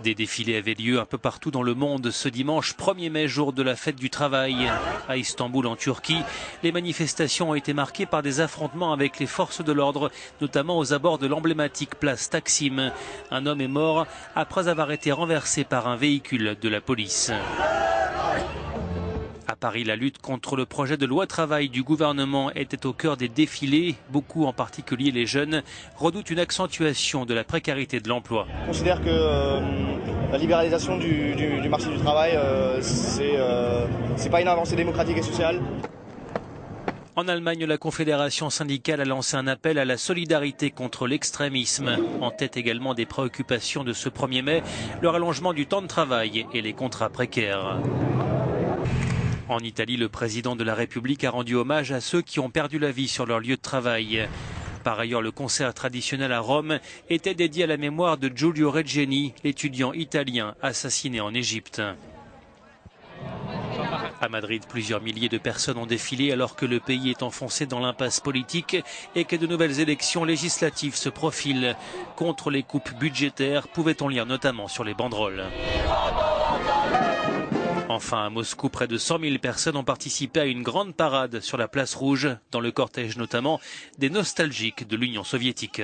Des défilés avaient lieu un peu partout dans le monde ce dimanche 1er mai, jour de la fête du travail. À Istanbul, en Turquie, les manifestations ont été marquées par des affrontements avec les forces de l'ordre, notamment aux abords de l'emblématique place Taksim. Un homme est mort après avoir été renversé par un véhicule de la police. À Paris, la lutte contre le projet de loi travail du gouvernement était au cœur des défilés. Beaucoup, en particulier les jeunes, redoutent une accentuation de la précarité de l'emploi. Je considère que la libéralisation du marché du travail, c'est pas une avancée démocratique et sociale. En Allemagne, la Confédération syndicale a lancé un appel à la solidarité contre l'extrémisme. En tête également des préoccupations de ce 1er mai, le rallongement du temps de travail et les contrats précaires. En Italie, le président de la République a rendu hommage à ceux qui ont perdu la vie sur leur lieu de travail. Par ailleurs, le concert traditionnel à Rome était dédié à la mémoire de Giulio Regeni, l'étudiant italien assassiné en Égypte. À Madrid, plusieurs milliers de personnes ont défilé alors que le pays est enfoncé dans l'impasse politique et que de nouvelles élections législatives se profilent. Contre les coupes budgétaires, pouvait-on lire notamment sur les banderoles. Enfin, à Moscou, près de 100 000 personnes ont participé à une grande parade sur la place Rouge, dans le cortège notamment des nostalgiques de l'Union soviétique.